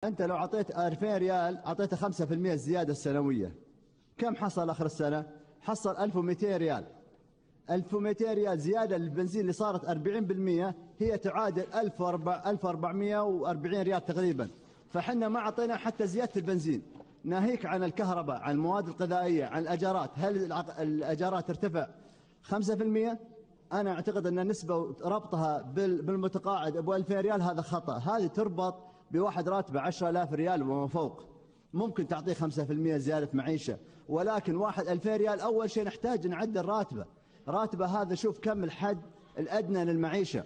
أنت لو أعطيت 2000 ريال أعطيته 5% الزيادة السنوية، كم حصل آخر السنة؟ حصل 1200 ريال. 1200 ريال زيادة للبنزين اللي صارت 40% هي تعادل 1440 ريال تقريبا. فحنا ما أعطينا حتى زيادة البنزين، ناهيك عن الكهرباء، عن المواد الغذائية، عن الأجارات. هل الأجارات ترتفع 5%؟ أنا أعتقد أن النسبة ربطها بالمتقاعد أبو 2000 ريال هذا خطأ. هذه تربط بواحد راتبه 10,000 ريال وما فوق، ممكن تعطيه 5% زيادة معيشة، ولكن واحد 2000 ريال أول شيء نحتاج نعدل راتبه هذا. شوف كم الحد الأدنى للمعيشة.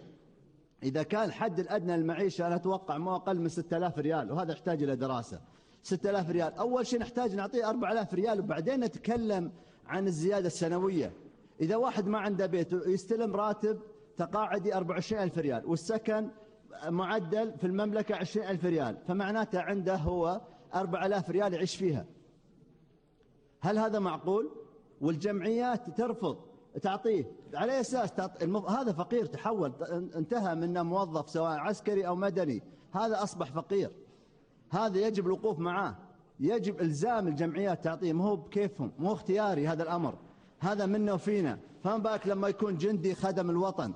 إذا كان الحد الأدنى للمعيشة أنا أتوقع ما أقل من 6000 ريال، وهذا يحتاج إلى دراسة. 6000 ريال أول شيء نحتاج نعطيه 4000 ريال، وبعدين نتكلم عن الزيادة السنوية. إذا واحد ما عنده بيت يستلم راتب تقاعدي 24,000 ريال والسكن معدل في المملكة 20,000 ريال، فمعناته عنده هو 4000 ريال يعيش فيها. هل هذا معقول؟ والجمعيات ترفض تعطيه على أساس هذا فقير، تحول، انتهى من موظف سواء عسكري أو مدني، هذا أصبح فقير. هذا يجب الوقوف معاه، يجب إلزام الجمعيات تعطيه، مو بكيفهم، مو اختياري هذا الأمر، هذا منا وفينا. فما بالك لما يكون جندي خدم الوطن؟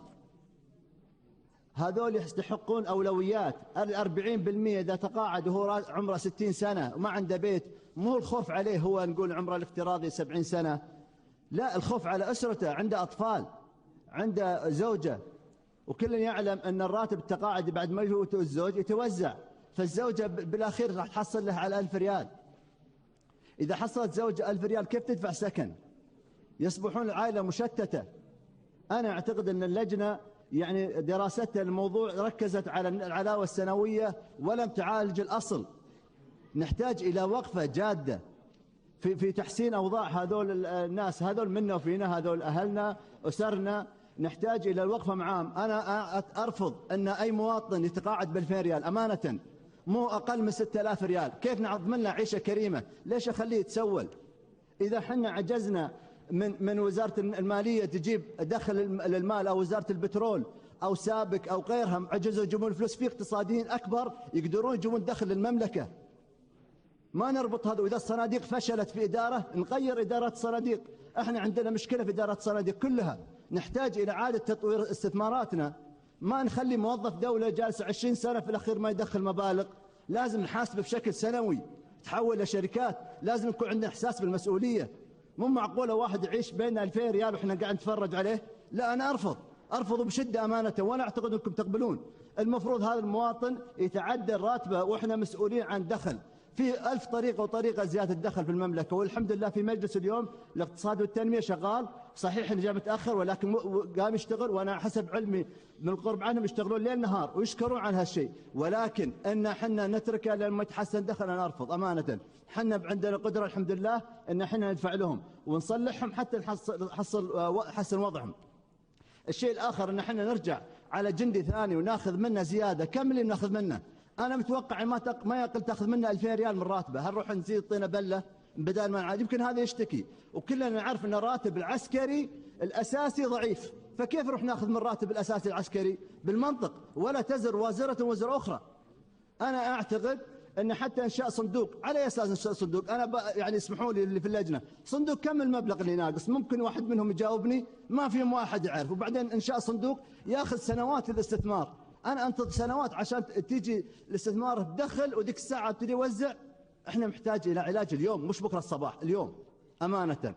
هذول يستحقون أولويات. 40% إذا تقاعد وهو عمره 60 سنة وما عنده بيت، مو الخوف عليه هو نقول عمره الافتراضي 70 سنة، لا، الخوف على أسرته، عنده أطفال، عنده زوجة، وكل يعلم أن الراتب التقاعدي بعد ما يفوت الزوج يتوزع، فالزوجة بالأخير راح تحصل لها على 1000 ريال. إذا حصلت زوجة 1000 ريال كيف تدفع سكن؟ يصبحون العائلة مشتتة. أنا أعتقد أن اللجنة يعني دراستها الموضوع ركزت على العلاوة السنوية ولم تعالج الأصل. نحتاج إلى وقفة جادة في تحسين أوضاع هذول الناس، هذول منا وفينا، هذول أهلنا أسرنا، نحتاج إلى الوقفة معهم. أنا أرفض أن أي مواطن يتقاعد ب2000 ريال أمانة، مو أقل من 6000 ريال. كيف نضمن له عيشة كريمة؟ ليش أخليه يتسول؟ إذا حنا عجزنا من وزارة المالية تجيب دخل للمال، أو وزارة البترول أو سابق أو غيرها عجزوا يجيبون الفلوس، في اقتصاديين أكبر يقدرون يجيبون دخل للمملكة. ما نربط هذا. وإذا الصناديق فشلت في إدارة نغير إدارات الصناديق. احنا عندنا مشكلة في إدارات الصناديق كلها، نحتاج إلى إعادة تطوير استثماراتنا. ما نخلي موظف دولة جالس 20 سنة في الأخير ما يدخل مبالغ. لازم نحاسبه بشكل سنوي، تحول لشركات، لازم يكون عندنا إحساس بالمسؤولية. مو معقولة واحد يعيش بين 2000 ريال وإحنا قاعد نتفرج عليه. لا، أنا أرفض بشدة أمانة، وأنا أعتقد أنكم تقبلون. المفروض هذا المواطن يتعدل راتبه، وإحنا مسؤولين عن دخل. في 1000 طريقة وطريقة زيادة الدخل في المملكة، والحمد لله في مجلس اليوم الاقتصاد والتنمية شغال. صحيح إنه جاء متأخر ولكن قام يشتغل، وأنا حسب علمي من القرب عنهم يشتغلون ليل نهار ويشكرون على هالشيء. ولكن إن حنا نتركه لما يتحسن دخل، أنا أرفض أمانة. حنا عندنا قدرة الحمد لله إن حنا ندفع لهم ونصلحهم حتى نحسن وضعهم. الشيء الآخر إن حنا نرجع على جندي ثاني وناخذ منه زيادة. كم اللي ناخذ منه؟ أنا متوقع ما يقل تأخذ منه 2000 ريال من راتبه. هل نروح نزيد طينة بلة بدل ما نعاد؟ يمكن هذا يشتكي، وكلنا نعرف أن الراتب العسكري الأساسي ضعيف، فكيف نروح ناخذ من الراتب الأساسي العسكري؟ بالمنطق، ولا تزر وازرة وزر أخرى. أنا أعتقد أن حتى إنشاء صندوق، على أساس إنشاء صندوق، أنا يعني اسمحوا لي اللي في اللجنة، صندوق كم المبلغ اللي ناقص؟ ممكن واحد منهم يجاوبني، ما فيهم واحد يعرف. وبعدين إنشاء صندوق يأخذ سنوات للاستثمار. أنا أنتظر سنوات عشان تيجي الاستثمار تدخل، وديك الساعة تبتدي يوزع. إحنا محتاج إلى علاج اليوم، مش بكرة الصباح، اليوم أمانة.